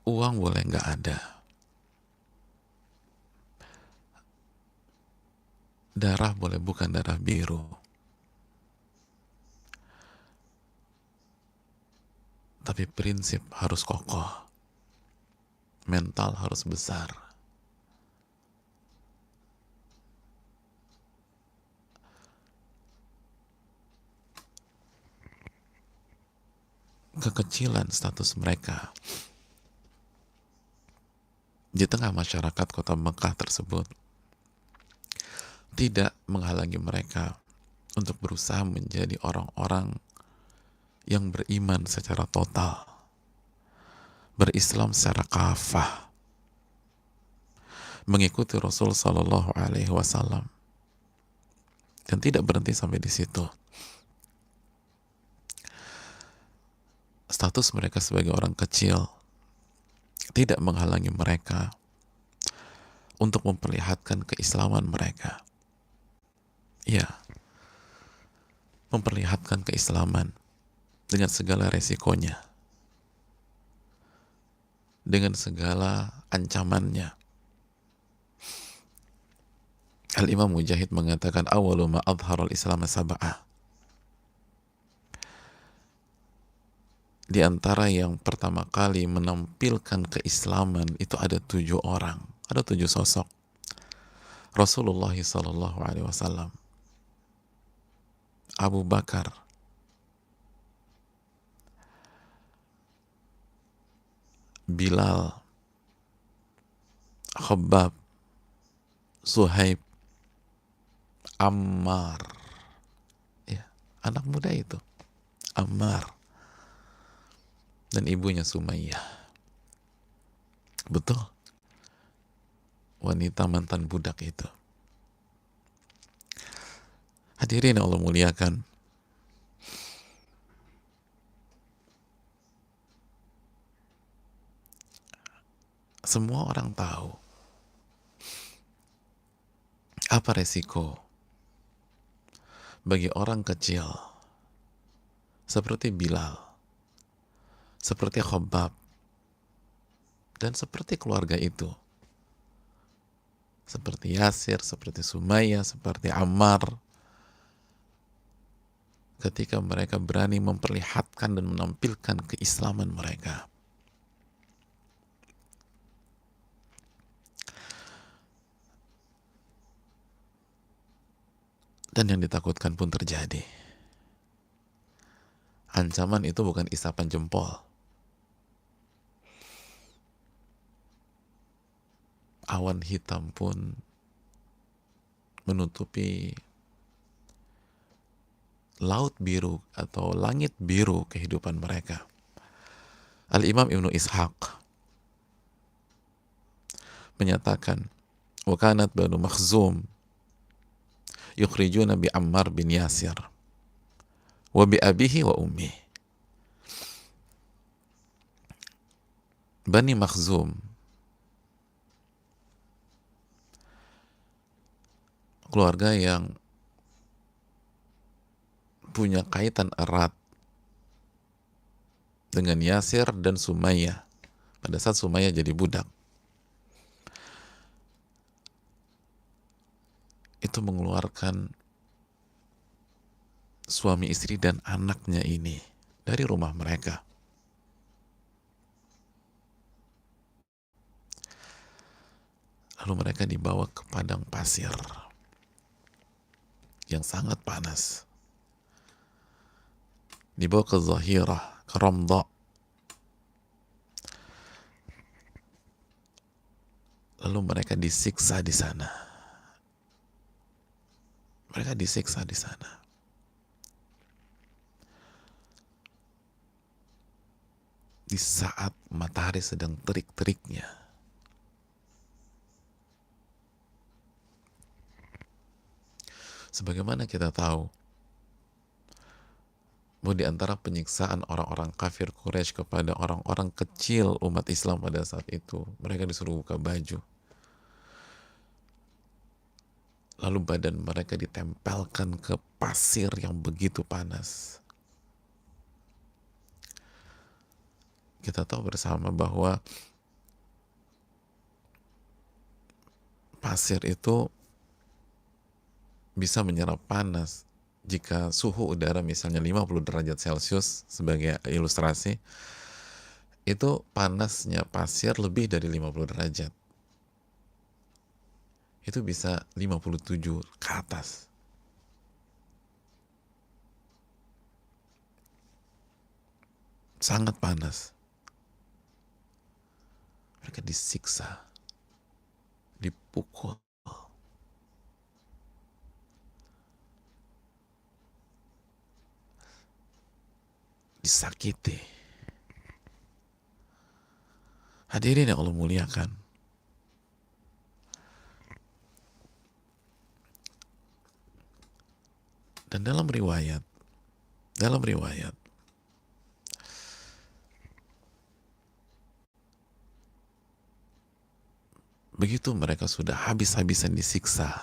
Uang boleh nggak ada, darah boleh bukan darah biru, tapi prinsip harus kokoh, mental harus besar. Kekecilan status mereka di tengah masyarakat kota Mekah tersebut tidak menghalangi mereka untuk berusaha menjadi orang-orang yang beriman secara total, berislam secara kafah, mengikuti Rasul Sallallahu Alaihi Wasallam, dan tidak berhenti sampai di situ. Status mereka sebagai orang kecil tidak menghalangi mereka untuk memperlihatkan keislaman mereka. Ya, memperlihatkan keislaman dengan segala resikonya, dengan segala ancamannya. Al-Imam Mujahid mengatakan awalu ma adharal islam sab'ah. Di antara yang pertama kali menampilkan keislaman itu ada 7 orang, ada 7 sosok. Rasulullah Sallallahu Alaihi Wasallam, Abu Bakar, Bilal, Khabbab, Suhaib, Ammar, ya, anak muda itu, Ammar, dan ibunya Sumayyah. Betul, wanita mantan budak itu. Hadirin Allah muliakan, semua orang tahu apa resiko bagi orang kecil seperti Bilal, seperti Khabbab, dan seperti keluarga itu, seperti Yasir, seperti Sumayyah, seperti Ammar, ketika mereka berani memperlihatkan dan menampilkan keislaman mereka. Dan yang ditakutkan pun terjadi. Ancaman itu bukan isapan jempol. Awan hitam pun menutupi laut biru atau langit biru kehidupan mereka. Al-Imam Ibnu Ishaq menyatakan, wa kanat Banu Makhzum yukhrijuna bi Ammar bin Yasir wa bi abihi wa ummi. Bani Makhzum, keluarga yang punya kaitan erat dengan Yasir dan Sumayyah pada saat Sumayyah jadi budak, itu mengeluarkan suami istri dan anaknya ini dari rumah mereka. Lalu mereka dibawa ke padang pasir yang sangat panas, dibawa ke Zahirah, ke Ramda. Lalu mereka disiksa di sana. Mereka disiksa di sana. Di saat matahari sedang terik-teriknya. Sebagaimana kita tahu bahwa di antara penyiksaan orang-orang kafir Quraisy kepada orang-orang kecil umat Islam pada saat itu, mereka disuruh buka baju. Lalu badan mereka ditempelkan ke pasir yang begitu panas. Kita tahu bersama bahwa pasir itu bisa menyerap panas. Jika suhu udara misalnya 50 derajat Celcius sebagai ilustrasi, itu panasnya pasir lebih dari 50 derajat. Itu bisa 57 ke atas. Sangat panas. Mereka disiksa, dipukul, disakiti. Hadirin yang Allah muliakan. Dan dalam riwayat, begitu mereka sudah habis-habisan disiksa,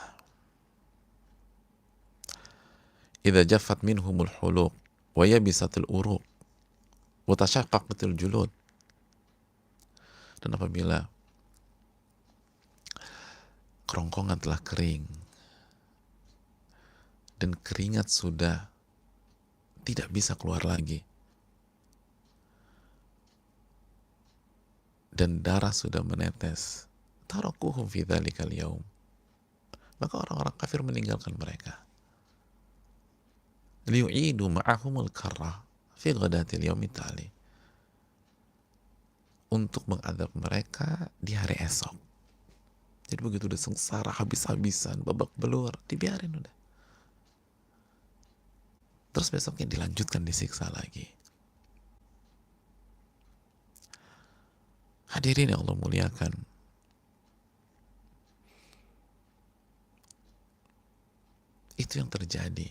idza jaffat minhumul huluq wa yabisatil uruq wa tashaqqaqatil julud. Dan apabila kerongkongan telah kering dan keringat sudah tidak bisa keluar lagi dan darah sudah menetes, tarakuhum fi dzalikal yaum, maka orang-orang kafir meninggalkan mereka, liyu'idu ma'ahumul karrah fi ghadatil yaumit tali, untuk mengadab mereka di hari esok. Jadi begitu udah sengsara habis-habisan, babak belur, dibiarin udah. Terus besoknya dilanjutkan disiksa lagi. Hadirin yang Allah muliakan. Itu yang terjadi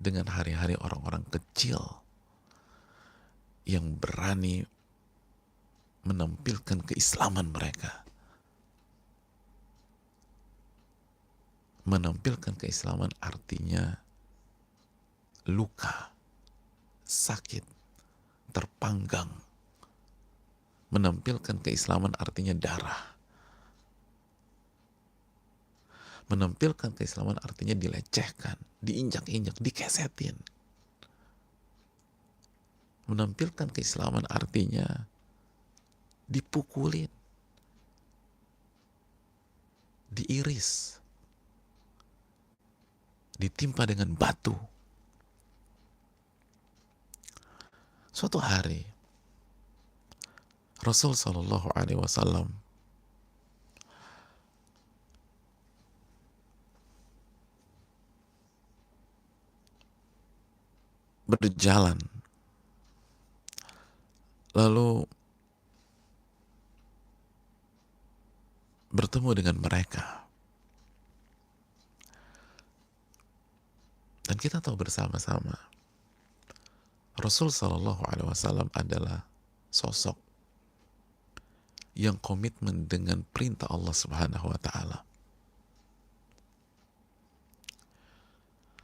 dengan hari-hari orang-orang kecil yang berani menampilkan keislaman mereka. Menampilkan keislaman artinya luka, sakit, terpanggang. Menampilkan keislaman artinya darah. Menampilkan keislaman artinya dilecehkan, diinjak-injak, dikesetin. Menampilkan keislaman artinya dipukulin, diiris, ditimpa dengan batu. Suatu hari Rasul Shallallahu Alaihi Wasallam berjalan, lalu bertemu dengan mereka, dan kita tahu bersama-sama Rasul Shallallahu Alaihi Wasallam adalah sosok yang komitmen dengan perintah Allah Subhanahu Wa Taala,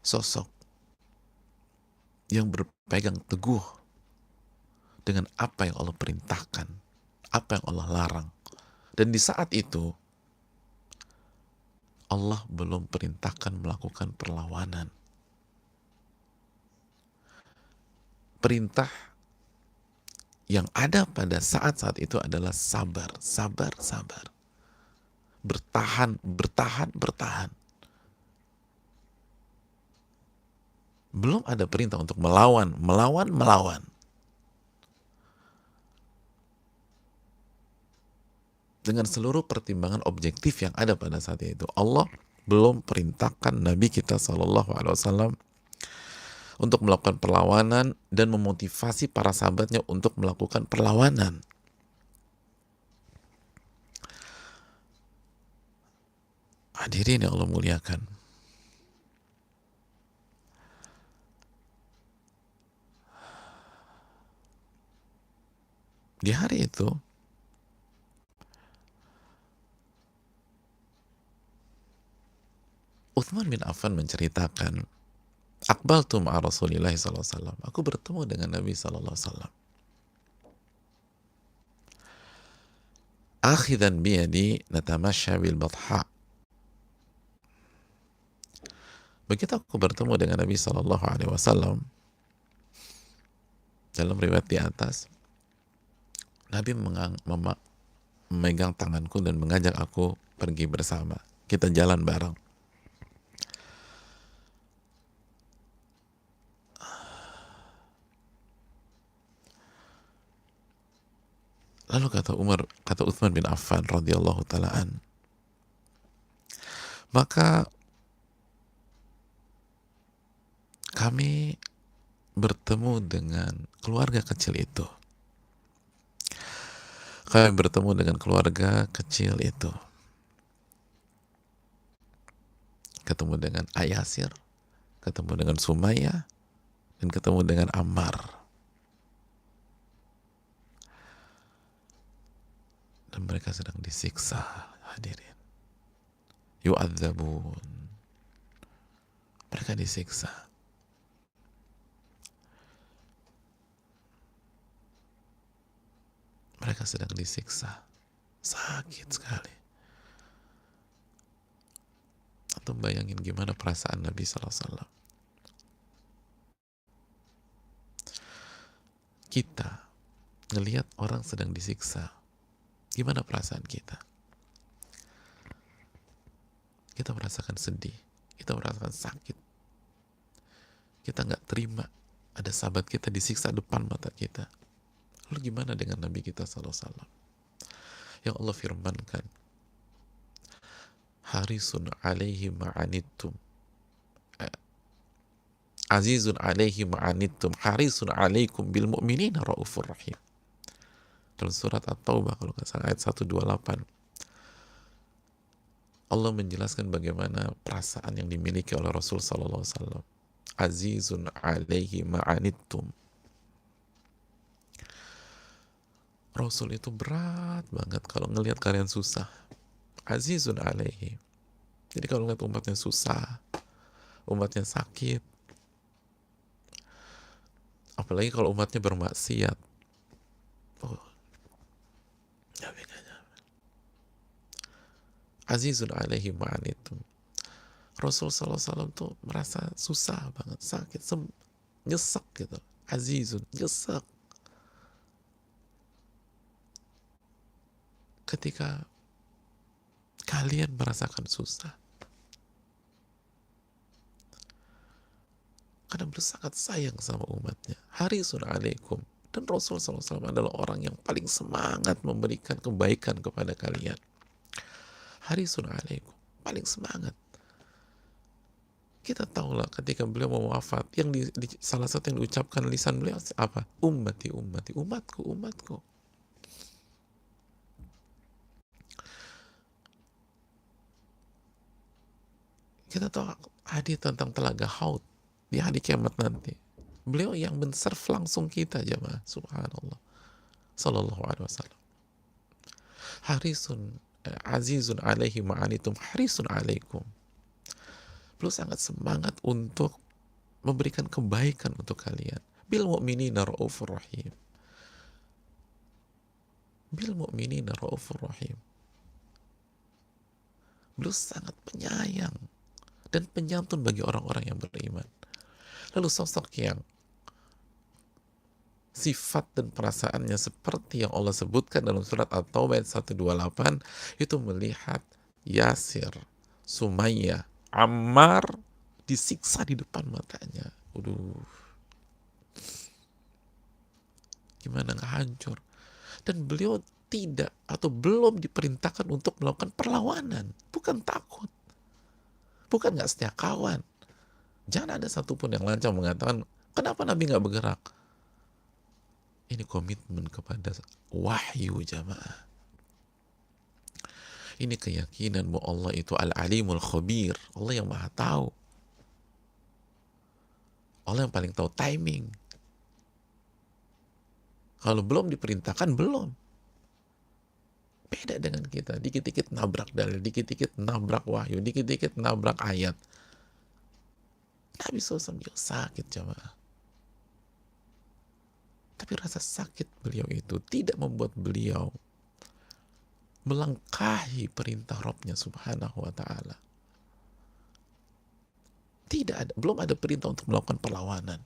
sosok yang berpegang teguh dengan apa yang Allah perintahkan, apa yang Allah larang. Dan di saat itu Allah belum perintahkan melakukan perlawanan. Perintah yang ada pada saat-saat itu adalah sabar, sabar, sabar. Bertahan, bertahan, bertahan. Belum ada perintah untuk melawan, melawan, melawan. Dengan seluruh pertimbangan objektif yang ada pada saat itu, Allah belum perintahkan Nabi kita Shallallahu Alaihi Wasallam untuk melakukan perlawanan dan memotivasi para sahabatnya untuk melakukan perlawanan. Hadirin yang Allah muliakan. Di hari itu Uthman bin Affan menceritakan, Aqbaltu ma'a Rasulillah SAW. Aku bertemu dengan Nabi SAW. akhidan biyadi natamasya bil batha. Begitu aku bertemu dengan Nabi Shallallahu Alaihi Wasallam, dalam riwayat di atas, Nabi memegang tanganku dan mengajak aku pergi bersama. Kita jalan bareng. Lalu kata Utsman bin Affan radhiyallahu taalaan, maka kami bertemu dengan keluarga kecil itu. Kami bertemu dengan keluarga kecil itu. Ketemu dengan Ayasir, ketemu dengan Sumayyah, dan ketemu dengan Ammar. Dan mereka sedang disiksa, hadirin. Yu'adzabun. Mereka disiksa. Mereka sedang disiksa. Sakit sekali. Atau bayangin gimana perasaan Nabi SAW. Kita ngelihat orang sedang disiksa, gimana perasaan kita? Kita merasakan sedih, kita merasakan sakit. Kita nggak terima ada sahabat kita disiksa depan mata kita. Lalu gimana dengan Nabi kita SAW? Yang Allah firmankan, harisun alaihi ma'anittum, azizun alaihi ma'anittum, harisun alaikum bil mu'minina raufur rahim. Dalam surat At-Taubah kalau nggak salah ayat 128, Allah menjelaskan bagaimana perasaan yang dimiliki oleh Rasul Sallallahu Alaihi Wasallam. Azizun alaihi ma'anittum. Rasul itu berat banget kalau ngelihat kalian susah. Azizun alaihi. Jadi kalau ngelihat umatnya susah, umatnya sakit, apalagi kalau umatnya bermaksiat, oh, azizun alaihi ma'anittum. Rasul Sallallahu Alaihi Wasallam tuh merasa susah banget, sakit, nyesek gitu. Azizun, nyesek. Ketika kalian merasakan susah, karena beliau sangat sayang sama umatnya. Harisun alaikum. Dan Rasul SAW adalah orang yang paling semangat memberikan kebaikan kepada kalian. Harisun alaikum. Paling semangat. Kita tahulah ketika beliau mau wafat, yang salah satu yang diucapkan lisan beliau apa? Ummati, ummati, umatku, umatku. Kita tahu hadis tentang telaga Haud di hari kiamat nanti. Beliau yang men-serve langsung kita, jemaah. Subhanallah. Sallallahu alaihi wasallam. Harisun azizun alaihi ma'anitum harisun alaikum. Beliau sangat semangat untuk memberikan kebaikan untuk kalian. Bil mu'minina raufur rahim. Bil mu'minina raufur rahim. Beliau sangat penyayang dan penyantun bagi orang-orang yang beriman. Lalu sosok yang sifat dan perasaannya seperti yang Allah sebutkan dalam surat At-Taubah ayat 128, itu melihat Yasir, Sumayyah, Ammar disiksa di depan matanya. Waduh, gimana nggak hancur? Dan beliau tidak atau belum diperintahkan untuk melakukan perlawanan, bukan takut, bukan nggak setia kawan. Jangan ada satupun yang lancang mengatakan, kenapa Nabi nggak bergerak? Ini komitmen kepada wahyu, jamaah. Ini keyakinan bahwa Allah itu al-alimul khabir. Allah yang maha tahu. Allah yang paling tahu timing. Kalau belum diperintahkan, belum. Beda dengan kita. Dikit-dikit nabrak dalil, dikit-dikit nabrak wahyu, dikit-dikit nabrak ayat. Nabi SAW juga sakit, jamaah. Tapi rasa sakit beliau itu tidak membuat beliau melangkahi perintah Rabbnya subhanahu wa ta'ala. Tidak ada, belum ada perintah untuk melakukan perlawanan.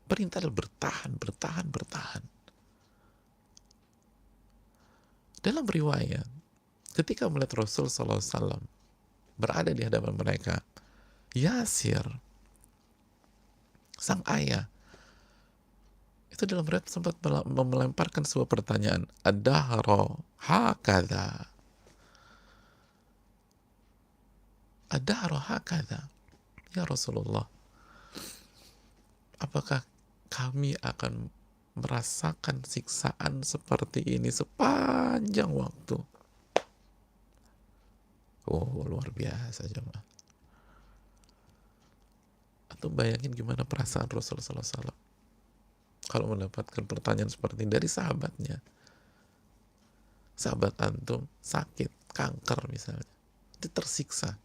Perintah adalah bertahan, bertahan, bertahan. Dalam riwayat, ketika melihat Rasul SAW berada di hadapan mereka, Yasir, sang ayah, itu dalam riwayat sempat melemparkan sebuah pertanyaan, ad-dahra hakadha, ad-dahra hakadha, ya Rasulullah, apakah kami akan merasakan siksaan seperti ini sepanjang waktu? Oh, luar biasa jemaah. Atau bayangin gimana perasaan Rasulullah SAW kalau mendapatkan pertanyaan seperti ini dari sahabatnya. Sahabat antum sakit, kanker misalnya, dia tersiksa.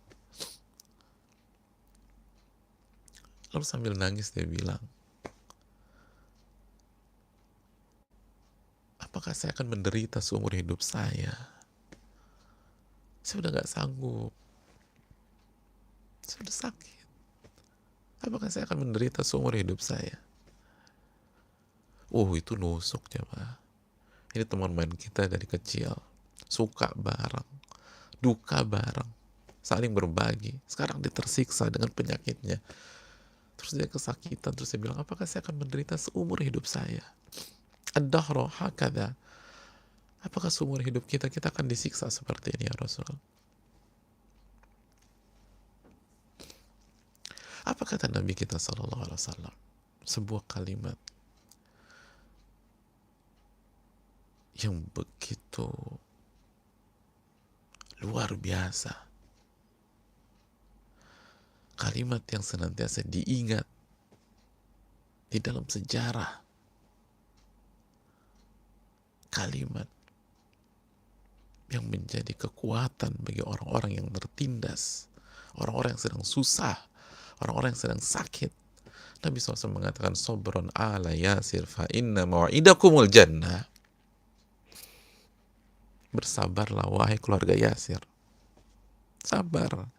Lalu sambil nangis dia bilang, apakah saya akan menderita seumur hidup saya? Saya udah gak sanggup. Saya udah sakit. Apakah saya akan menderita seumur hidup saya? Oh, itu nusuk jemaah. Ini teman main kita dari kecil. Suka bareng, duka bareng, saling berbagi. Sekarang dia tersiksa dengan penyakitnya. Terus dia kesakitan, terus dia bilang, apakah saya akan menderita seumur hidup saya? Ad-dahra hakadha. Apakah seumur hidup kita akan disiksa seperti ini ya Rasul? Apa kata Nabi kita SAW? Sebuah kalimat yang begitu luar biasa. Kalimat yang senantiasa diingat di dalam sejarah. Kalimat yang menjadi kekuatan bagi orang-orang yang tertindas, orang-orang yang sedang susah, orang-orang yang sedang sakit. Nabi SAW mengatakan, Sobron ala Yasir fa inna mau'idakumul jannah. Bersabarlah wahai keluarga Yasir. Sabar.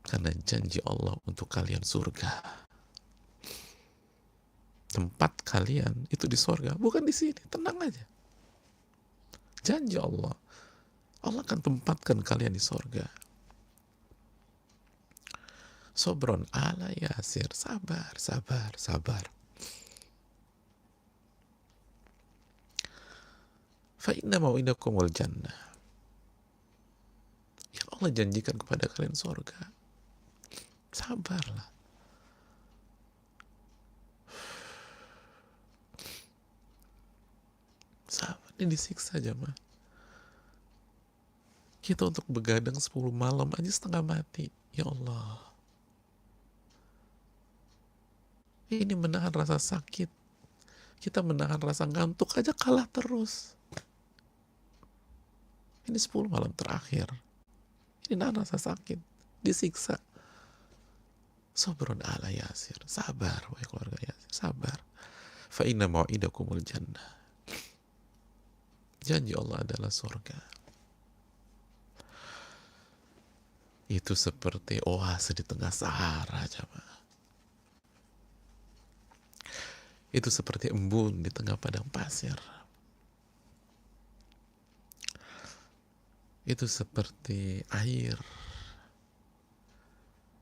Karena janji Allah untuk kalian surga. Tempat kalian itu di surga, bukan di sini. Tenang aja. Janji Allah. Allah akan tempatkan kalian di surga. Sobron ala Yasir. Sabar, sabar, sabar. Fa inna mau'idakumul jannah. Yang Allah janjikan kepada kalian surga. Sabarlah. Sabar, ini disiksa jemaah. Kita untuk begadang 10 malam aja setengah mati. Ya Allah. Ini menahan rasa sakit. Kita menahan rasa ngantuk aja kalah terus. Ini 10 malam terakhir. Ini nahan rasa sakit. Disiksa. Sabrun ala Yasir. Sabar, wahai keluarga Yasir. Sabar. Fa inna mau'idakumul jannah. Janji Allah adalah surga. Itu seperti oase di tengah Sahara, jemaah. Itu seperti embun di tengah padang pasir. Itu seperti air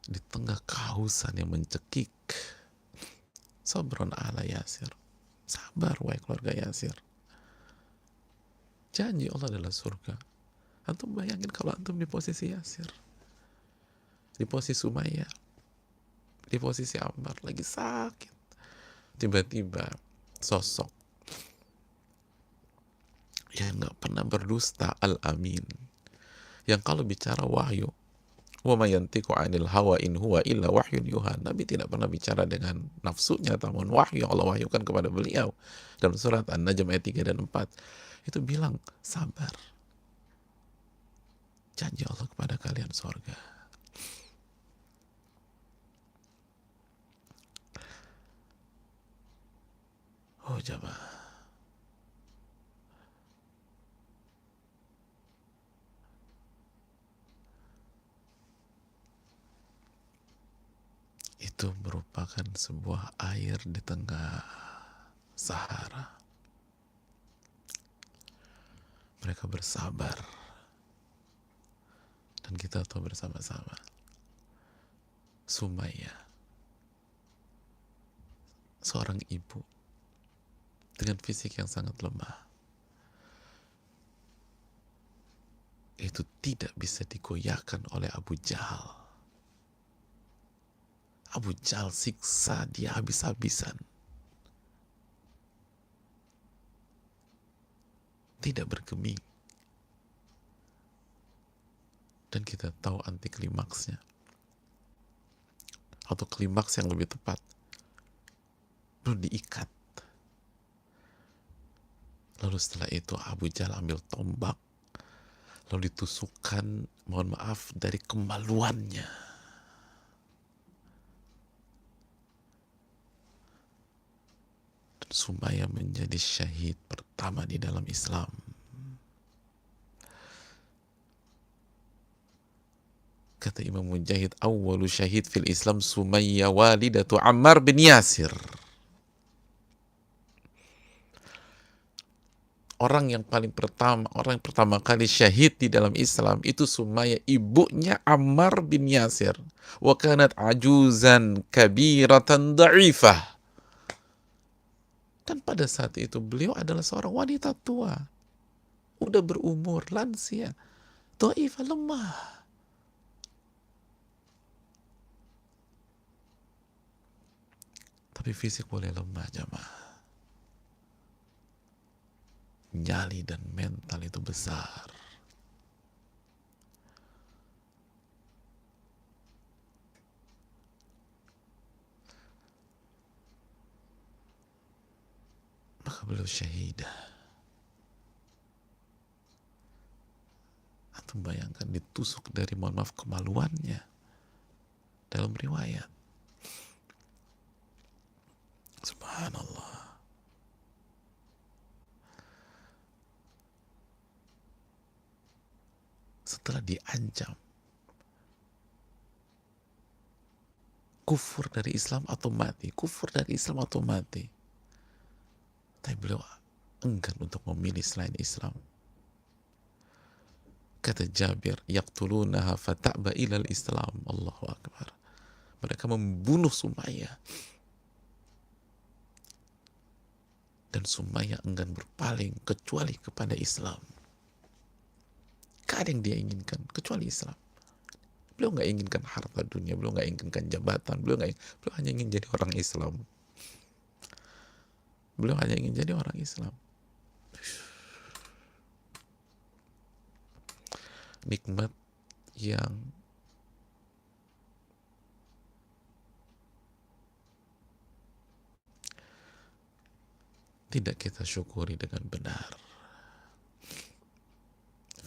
di tengah kehausan yang mencekik. Sabron ala Yasir. Sabar, wahai keluarga Yasir. Janji Allah adalah surga. Antum bayangin kalau antum di posisi Yasir, di posisi Sumayyah, di posisi Ammar, lagi sakit. Tiba-tiba sosok yang gak pernah berdusta, Al-Amin, yang kalau bicara wahyu, wa ma yantiqu 'anil hawa in huwa illa wahyun yuha. Nabi tidak pernah bicara dengan nafsunya, namun wahyu yang Allah wahyukan kepada beliau. Dalam surat An-Najm ayat 3 dan 4 itu bilang, sabar. Janji Allah kepada kalian surga. jamaah. Itu merupakan sebuah air di tengah Sahara. Mereka bersabar. Dan kita tahu bersama-sama, Sumayyah, seorang ibu dengan fisik yang sangat lemah, itu tidak bisa digoyahkan oleh Abu Jahal. Abu Jahal siksa dia habis-habisan. Tidak bergeming. Dan kita tahu anti klimaksnya, atau klimaks yang lebih tepat, belum diikat. Lalu setelah itu Abu Jahal ambil tombak, lalu ditusukkan, mohon maaf, dari kemaluannya. Dan Sumayyah menjadi syahid pertama di dalam Islam. Kata Imam Mujahid, awwalu syahid fil Islam Sumayyah walidatu Ammar bin Yasir. Orang yang pertama kali syahid di dalam Islam itu Sumayyah, ibunya Ammar bin Yasir. Wa kanat ajuzan kabiratan da'ifah. Dan pada saat itu beliau adalah seorang wanita tua, udah berumur, lansia, da'ifah, lemah. Tapi fisik boleh lemah, jamaah. Nyali dan mental itu besar. Maka beliau syahidah. Atau bayangkan ditusuk dari, mohon maaf, kemaluannya. Dalam riwayat. Subhanallah. Setelah diancam kufur dari Islam atau mati, kufur dari Islam atau mati, tapi beliau enggan untuk memilih selain Islam. Kata Jabir, yaqtulunaha fata'ba ilal Islam. Allahu Akbar. Mereka membunuh Sumayyah, dan Sumayyah enggan berpaling kecuali kepada Islam. Gak ada yang dia inginkan kecuali Islam. Beliau nggak inginkan harta dunia, beliau nggak inginkan jabatan, beliau hanya ingin jadi orang Islam. Beliau hanya ingin jadi orang Islam. Nikmat yang tidak kita syukuri dengan benar.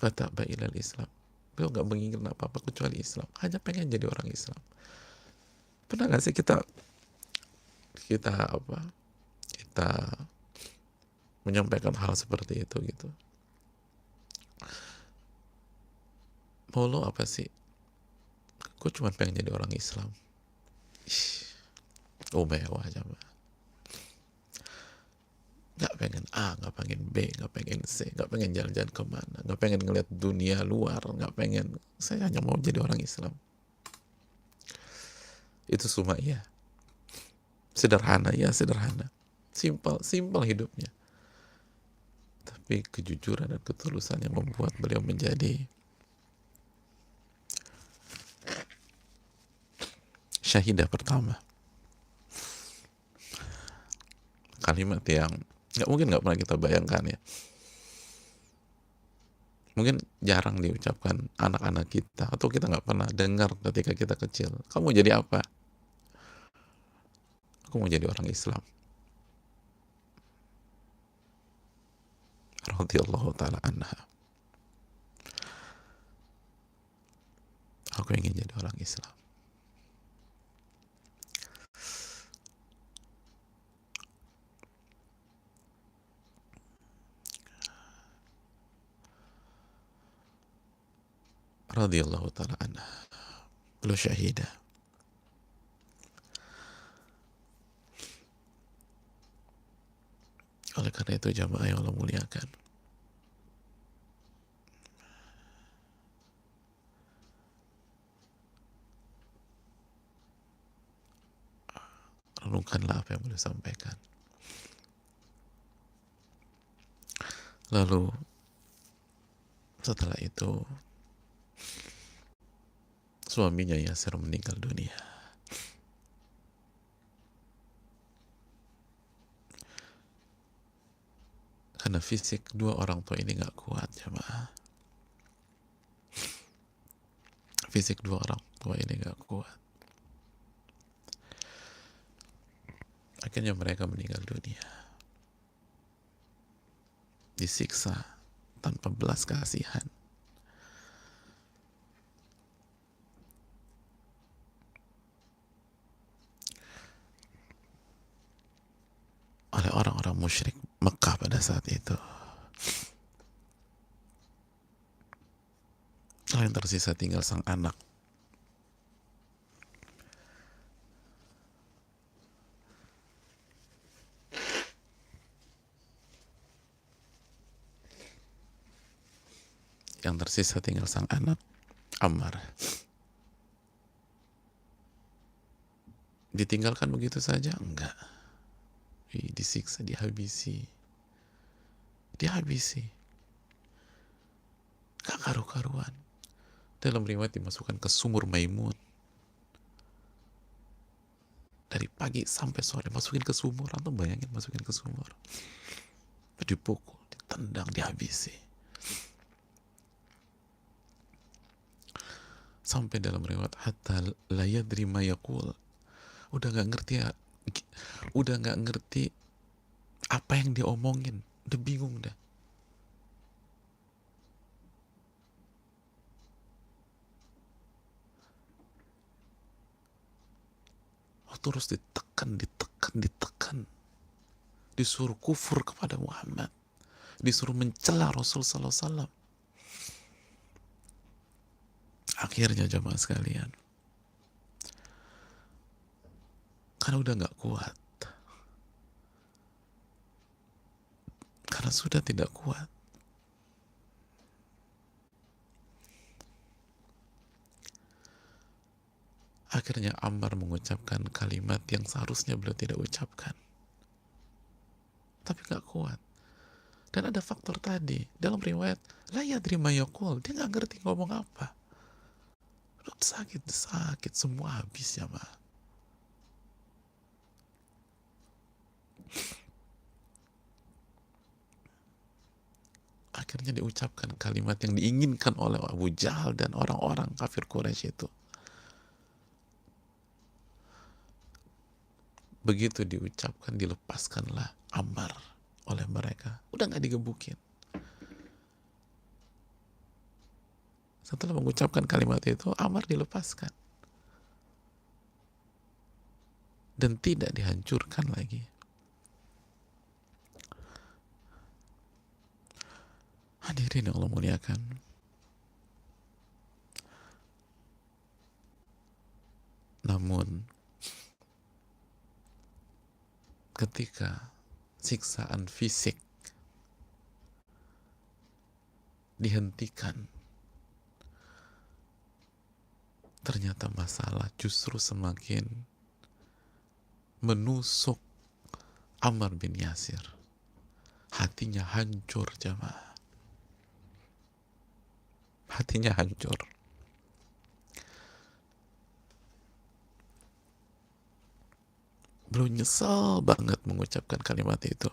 Fata'ba ilal Islam. Beliau nggak menginginkan apa-apa kecuali Islam. Hanya pengen jadi orang Islam. Pernah nggak sih kita menyampaikan hal seperti itu gitu? Mau lo apa sih? Gue cuma pengen jadi orang Islam. Oh, mewah aja, Mbak. Gak pengen A, gak pengen B, gak pengen C, gak pengen jalan-jalan kemana, gak pengen ngeliat dunia luar, gak pengen. Saya hanya mau jadi orang Islam. Itu Sumayyah. Sederhana, ya sederhana. Simpel hidupnya. Tapi kejujuran dan ketulusan yang membuat beliau menjadi syahidah pertama. Kalimat yang nggak pernah kita bayangkan ya. Mungkin jarang diucapkan anak-anak kita, atau kita nggak pernah dengar ketika kita kecil. Kamu jadi apa? Aku mau jadi orang Islam. Radhiyallahu ta'ala anha. Aku ingin jadi orang Islam. radhiyallahu taala anha, beliau syahidah. Oleh karena itu jamaah yang Allah muliakan, renungkanlah apa yang beliau sampaikan. Lalu setelah itu suaminya Yasir meninggal dunia. Karena fisik dua orang tua ini gak kuat, jamaah. Fisik dua orang tua ini gak kuat. Akhirnya mereka meninggal dunia, disiksa tanpa belas kasihan. Oleh orang-orang musyrik Mekah pada saat itu. Lalu yang tersisa tinggal sang anak. Yang tersisa tinggal sang anak Ammar. Ditinggalkan begitu saja? Enggak. Disiksa, dihabisi. Gak karu-karuan. Dalam riwayat dimasukkan ke sumur Maimun. Dari pagi sampai sore masukin ke sumur. Atau bayangin masukin ke sumur. Dipukul, ditendang, dihabisi. Sampai dalam riwayat hatta la yadri ma yaqul. Udah gak ngerti apa yang dia omongin. Udah bingung dah. Terus ditekan. Disuruh kufur kepada Muhammad. Disuruh mencela Rasul sallallahu alaihi wasallam. Akhirnya jamaah sekalian, karena udah gak kuat, karena sudah tidak kuat, akhirnya Ammar mengucapkan kalimat yang seharusnya beliau tidak ucapkan, tapi gak kuat. Dan ada faktor tadi dalam riwayat la yadri ma yaqul, dia gak ngerti ngomong apa. Sakit semua habis ya mah. Akhirnya diucapkan kalimat yang diinginkan oleh Abu Jahal dan orang-orang kafir Quraisy itu. Begitu diucapkan, dilepaskanlah Ammar oleh mereka. Udah gak digebukin. Setelah mengucapkan kalimat itu, Ammar dilepaskan. Dan tidak dihancurkan lagi. Hadirin yang Allah muliakan. Namun, ketika siksaan fisik dihentikan, ternyata masalah justru semakin menusuk Ammar bin Yasir. Hatinya hancur jamaah. Hatinya hancur. Beliau nyesal banget mengucapkan kalimat itu.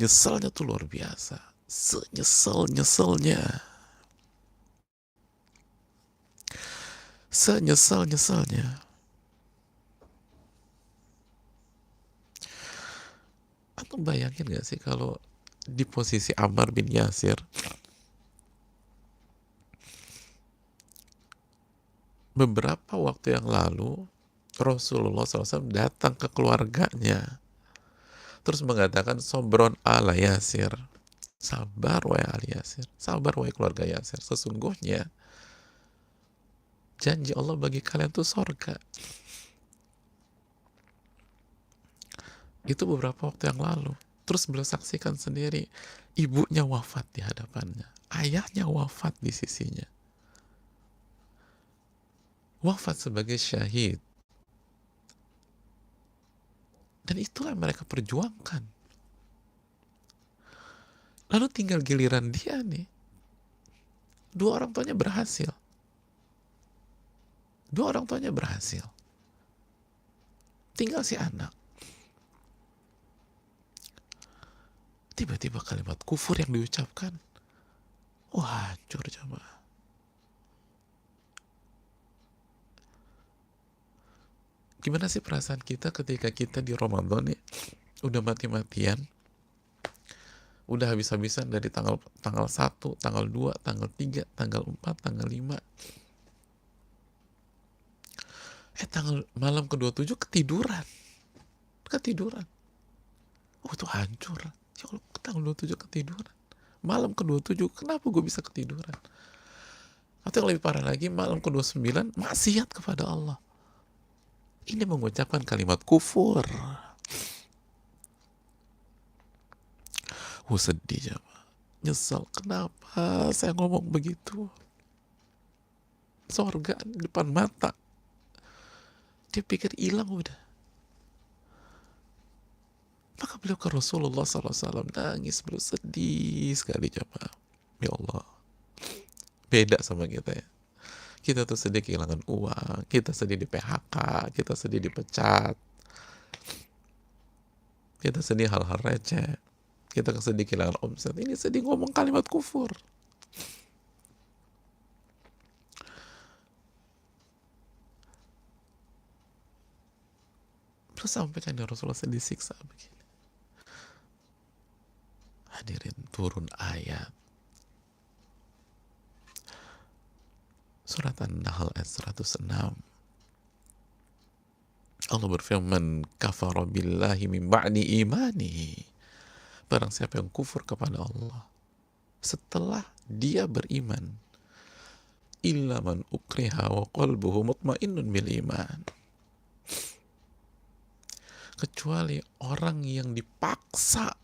Nyesalnya tuh luar biasa. Senyesal-nyesalnya. Senyesal-nyesalnya. Atau bayangin gak sih kalau di posisi Ammar bin Yasir, beberapa waktu yang lalu Rasulullah SAW datang ke keluarganya terus mengatakan sobron ala Yasir, Sabar wahai Ali Yasir, sabar wahai keluarga Yasir. Sesungguhnya janji Allah bagi kalian tuh sorga. Itu beberapa waktu yang lalu. Terus beliau saksikan sendiri, ibunya wafat di hadapannya, ayahnya wafat di sisinya, wafat sebagai syahid. Dan itulah yang mereka perjuangkan. Lalu tinggal giliran dia nih, dua orang tuanya berhasil. Dua orang tuanya berhasil. Tinggal si anak. Tiba-tiba kalimat kufur yang diucapkan. Wah, hancur coba. Gimana sih perasaan kita ketika kita di Ramadan nih, udah mati-matian, udah habis-habisan dari tanggal 1, tanggal 2, tanggal 3, tanggal 4, tanggal 5. Tanggal malam ke-27 ketiduran. Ketiduran. Oh, itu hancur. Ya Allah, tanggal 27 ketiduran. Malam ke-27, kenapa gue bisa ketiduran? Atau yang lebih parah lagi, malam ke-29, maksiat kepada Allah. Ini mengucapkan kalimat kufur. Sedih coba. Nyesel, kenapa saya ngomong begitu? Sorga di depan mata. Dia pikir hilang udah. Maka beliau ke Rasulullah SAW nangis, beliau sedih sekali coba. Ya Allah, beda sama kita ya. Kita tuh sedih kehilangan uang, kita sedih di PHK, kita sedih dipecat, kita sedih hal-hal receh, kita sedih kehilangan omset. Ini sedih ngomong kalimat kufur. Terus sampaikan ya Rasulullah, saya disiksa begini. Hadirin, turun ayat surat An-Nahl ayat 106. Allah berfirman, kafara billahi min ba'di imani. Barang siapa yang kufur kepada Allah setelah dia beriman, illa man ukriha wa qalbuhu mutmainnun bil iman. Kecuali orang yang dipaksa.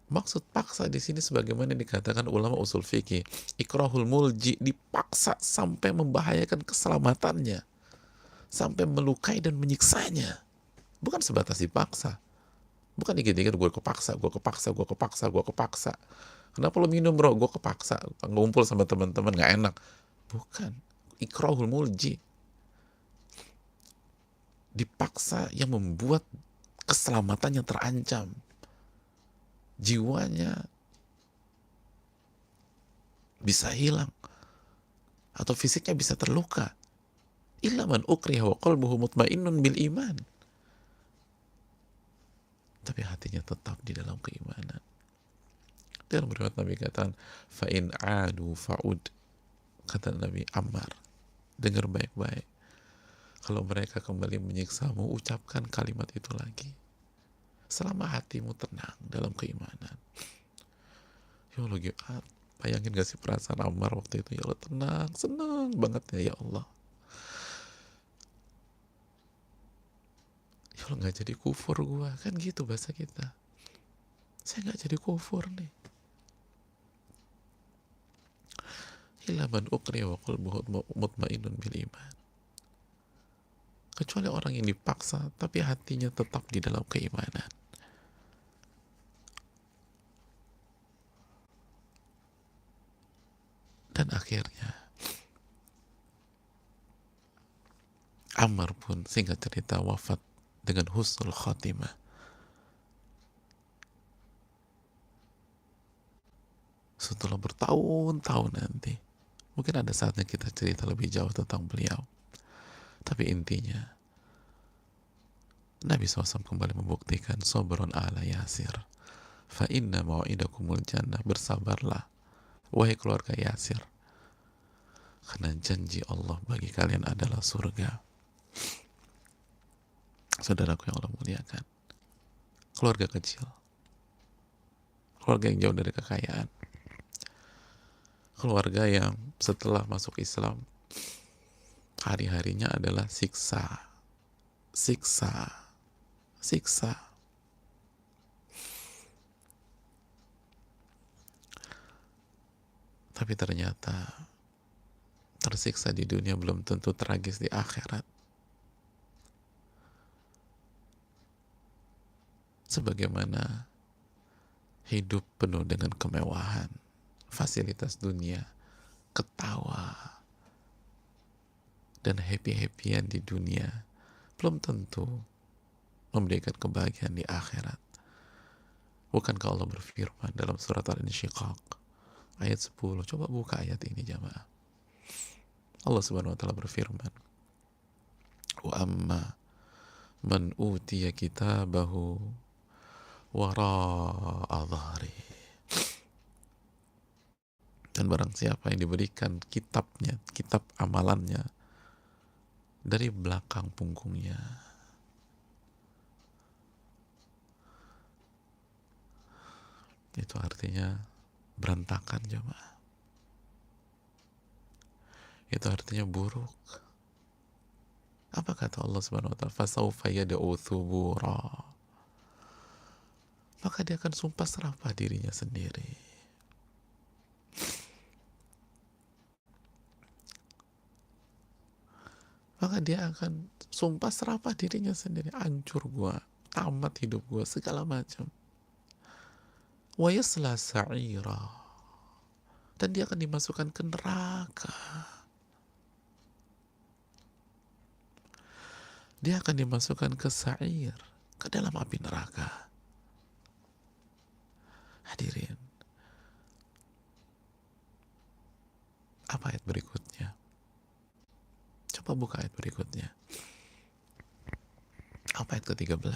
Maksud paksa di sini sebagaimana dikatakan ulama usul fikih, ikrahul mulji, dipaksa sampai membahayakan keselamatannya, sampai melukai dan menyiksanya. Bukan sebatas dipaksa. Bukan dikit-dikit gue kepaksa. Kenapa lo minum bro? Gue kepaksa. Ngumpul sama teman-teman gak enak. Bukan. Ikrahul mulji. Dipaksa yang membuat keselamatannya terancam. Jiwanya bisa hilang. Atau fisiknya bisa terluka. Illa man ukriha wa qalbuhu mutmainnun bil iman. Tapi hatinya tetap di dalam keimanan. Dalam riwayat Nabi katakan, fa'in adu fa'ud. Kata Nabi Ammar, dengar baik-baik. Kalau mereka kembali menyiksamu, ucapkan kalimat itu lagi. Selama hatimu tenang dalam keimanan. Ya Allah, bayangin gak sih perasaan Ammar waktu itu? Ya Allah, tenang, senang banget ya Allah. Ya Allah, gak jadi kufur gua. Kan gitu bahasa kita. Saya gak jadi kufur nih. Illa man ukriha wa qalbuhu mutmainnun bil iman. Kecuali orang yang dipaksa tapi hatinya tetap di dalam keimanan. Dan akhirnya Ammar pun singkat cerita wafat dengan husnul khatimah. Setelah bertahun-tahun nanti. Mungkin ada saatnya kita cerita lebih jauh tentang beliau. Tapi intinya, Nabi SAW kembali membuktikan, sabrun ala Yasir. Fa inna mau'idakumul jannah, bersabarlah, wahai keluarga Yasir. Karena janji Allah bagi kalian adalah surga. Saudaraku yang Allah muliakan. keluarga kecil, keluarga yang jauh dari kekayaan, keluarga yang setelah masuk Islam hari-harinya adalah siksa, siksa, siksa. Tapi ternyata tersiksa di dunia belum tentu tragis di akhirat. Sebagaimana hidup penuh dengan kemewahan, fasilitas dunia, ketawa, dan happy-happyan di dunia belum tentu memberikan kebahagiaan di akhirat. Bukankah Allah berfirman dalam surat Al-Insyiqaq ayat 10? Coba buka ayat ini jamaah. Allah Subhanahu wa taala berfirman, "Wa amma man utiya kitabahu wara'a dhahri." Dan barang siapa yang diberikan kitabnya, kitab amalannya dari belakang punggungnya, itu artinya berantakan jemaah. Itu artinya buruk. Apa kata Allah Subhanahu wa taala? Fasaufa yad'u thubura. Maka dia akan sumpah serapah dirinya sendiri. Maka dia akan sumpah serapah dirinya sendiri. Hancur gua, tamat hidup gua, segala macam. Wa yasla sa'ira. Dan dia akan dimasukkan ke neraka. Dia akan dimasukkan ke sa'ir, ke dalam api neraka. Hadirin, apa ayat berikutnya? Coba buka ayat berikutnya. Apa ayat ke-13?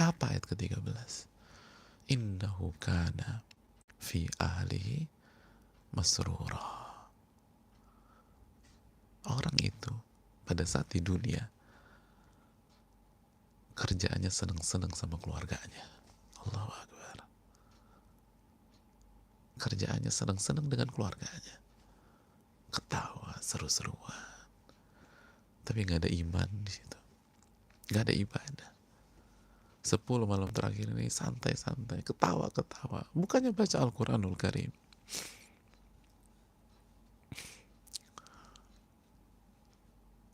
Apa ayat ke-13? Innahu kana fi ahlihi masrura. Orang itu pada saat di dunia kerjaannya senang-senang sama keluarganya. Allahu Akbar. Kerjaannya senang-senang dengan keluarganya. Ketawa, seru-seruan. Tapi nggak ada iman di situ. Nggak ada ibadah. 10 malam terakhir ini santai-santai, ketawa-ketawa. Bukannya baca Al-Quranul Karim.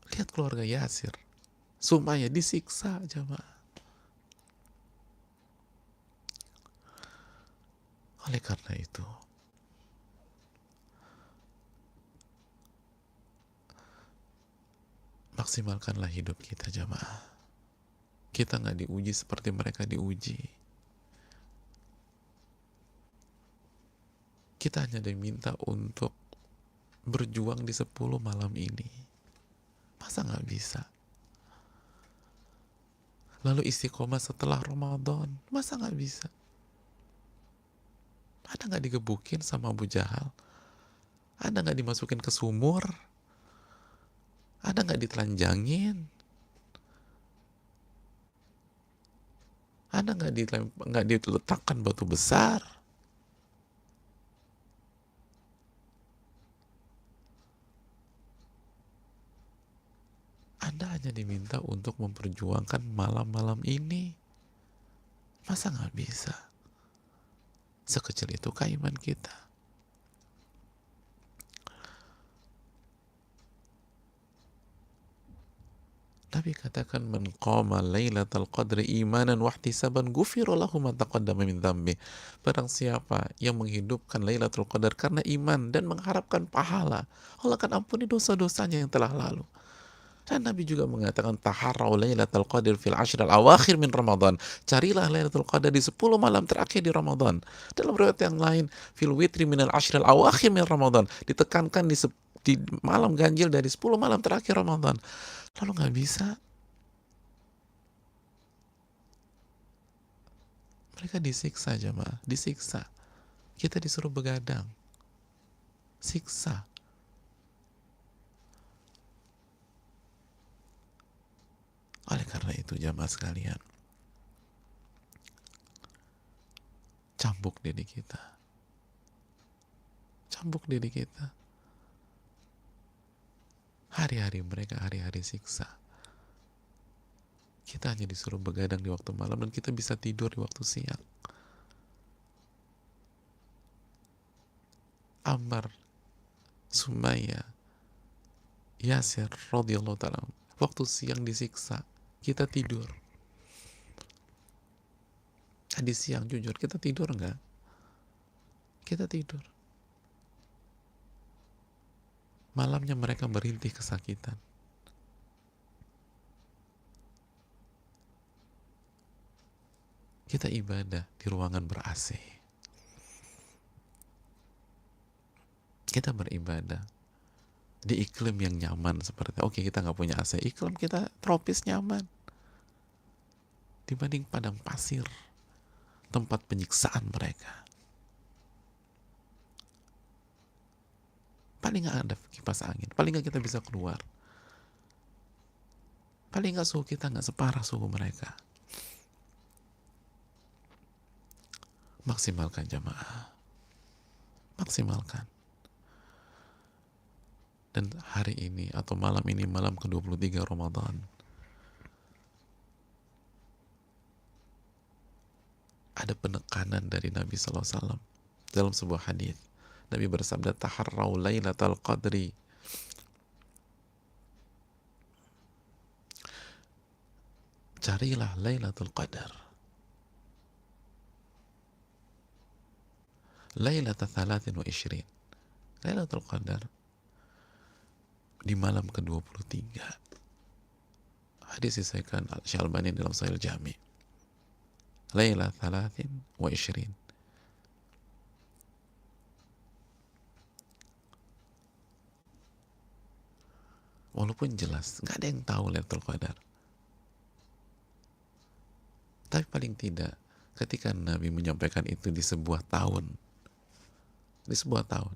Lihat keluarga Yasir. Sumpahnya disiksa jamaah. Oleh karena itu, maksimalkanlah hidup kita jamaah. Kita nggak diuji seperti mereka diuji. Kita hanya diminta untuk berjuang di 10 malam ini. Masa nggak bisa? Lalu istiqomah setelah Ramadan. Masa nggak bisa? Ada nggak digebukin sama Abu Jahal? Ada nggak dimasukin ke sumur? Ada nggak ditelanjangin? Ada nggak diletakkan batu besar? Anda hanya diminta untuk memperjuangkan malam-malam ini. Masa nggak bisa? Sekecil itu iman kita. Nabi katakan, man qama lailatal qadri imanan wahtisaban ghufira lahu ma taqaddama min dzambi. Barang siapa yang menghidupkan Lailatul Qadar karena iman dan mengharapkan pahala, Allah akan ampuni dosa-dosanya yang telah lalu. Dan Nabi juga mengatakan, taharrau Lailatul Qadar fil ashril awakhir min Ramadan. Carilah Lailatul Qadar di 10 malam terakhir di Ramadan. Dalam riwayat yang lain, fil witri minal ashril awakhir min Ramadan. Ditekankan di malam ganjil dari 10 malam terakhir Ramadan. Lalu nggak bisa. Mereka disiksa jemaah, disiksa. Kita disuruh begadang. Siksa. Oleh karena itu jemaah sekalian, Cambuk diri kita. Cambuk diri kita. Hari-hari mereka hari-hari siksa. Kita hanya disuruh begadang di waktu malam dan kita bisa tidur di waktu siang. Ammar, Sumayyah, Yasir radhiyallahu ta'ala, waktu siang disiksa, kita tidur. Tadi siang jujur, kita tidur nggak? Kita tidur. Malamnya mereka merintih kesakitan. Kita ibadah di ruangan ber-AC. Kita beribadah di iklim yang nyaman seperti, oke, kita nggak punya AC, iklim kita tropis nyaman dibanding padang pasir, tempat penyiksaan mereka. Paling nggak ada kipas angin, paling nggak kita bisa keluar, paling nggak suhu kita nggak separah suhu mereka. Maksimalkan jamaah, maksimalkan. Dan hari ini atau malam ini, malam ke-23 Ramadan, ada penekanan dari Nabi SAW dalam sebuah hadis. Nabi bersabda, taharrau lailatal qadri, carilah Lailatul Qadar, Lailatul 23. Lailatul Qadar di malam ke-23. Hadis disahihkan Al-Syalbani dalam Sahih Jami. Lailatul 23. Walaupun jelas nggak ada yang tahu Lailatul Qadar, tapi paling tidak ketika Nabi menyampaikan itu di sebuah tahun,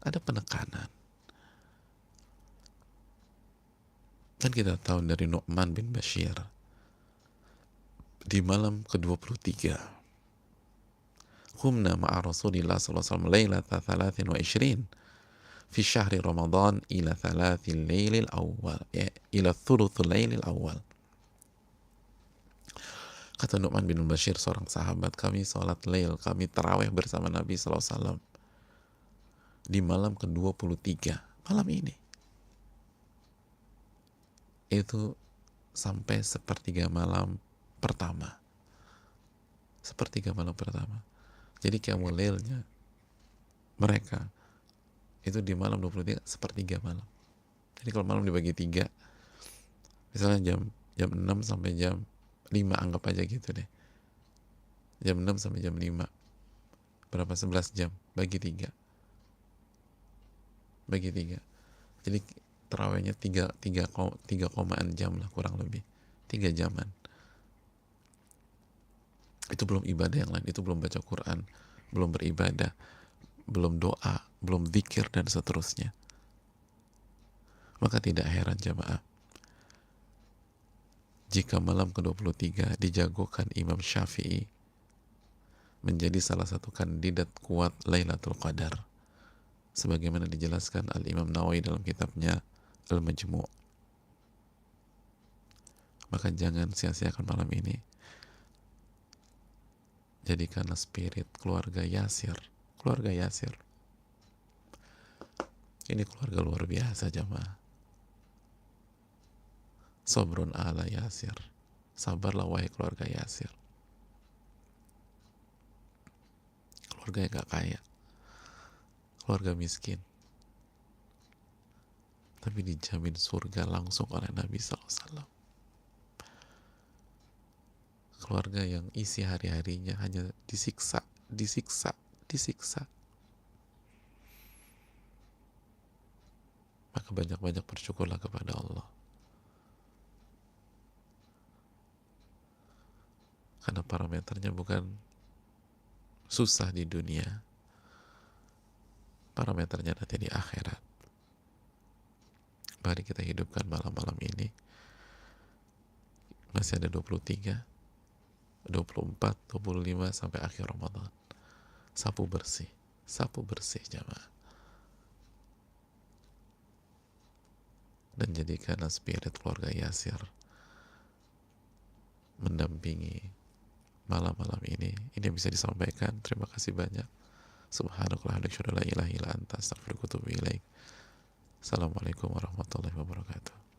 ada penekanan. Dan kita tahu dari Nu'man bin Bashir, di malam ke-23, Qumna ma'a Rasulillah sallallahu alaihi wasallam lailata 23 fi syahri Ramadan ila thalathil lailil awal, ila thuluthul lailil awal. Kata Nu'man bin Bashir, seorang sahabat, kami sholat lail, kami tarawih bersama Nabi sallallahu alaihi wasallam di malam ke-23, malam ini. Itu sampai sepertiga malam pertama. Sepertiga malam pertama. Jadi qiyamul lailnya mereka itu di malam 23 sepertiga malam. Jadi kalau malam dibagi 3, misalnya jam 6 sampai jam 5, anggap aja gitu deh. Jam 6 sampai jam 5. Berapa? 11 jam. Bagi 3. Jadi terawihnya 3 komaan jam lah kurang lebih. 3 jaman. Itu belum ibadah yang lain, itu belum baca Quran, belum beribadah, belum doa, belum zikir dan seterusnya. Maka tidak heran jamaah jika malam ke-23 dijagokan Imam Syafi'i menjadi salah satu kandidat kuat Lailatul Qadar, sebagaimana dijelaskan Al-Imam Nawawi dalam kitabnya Al-Majmu'. Maka jangan sia-siakan malam ini. Jadikanlah spirit keluarga Yasir. Keluarga Yasir ini keluarga luar biasa jamaah. Sabrun ala Yasir, sabarlah wahai keluarga Yasir. Keluarga yang gak kaya, keluarga miskin, tapi dijamin surga langsung oleh Nabi SAW. Keluarga yang isi hari-harinya hanya disiksa. Maka banyak-banyak bersyukurlah kepada Allah. Karena parameternya bukan susah di dunia, parameternya nanti di akhirat. Mari kita hidupkan malam-malam ini. Masih ada 23, 24, 25 sampai akhir Ramadan. Sapu bersih, sapu bersih jamaah. Dan jadikanlah spirit keluarga Yasir mendampingi malam-malam ini. Ini bisa disampaikan. Terima kasih banyak. Subhanakallah la ilaha illa anta astaghfiruka wa atubu ilaik. Assalamualaikum warahmatullahi wabarakatuh.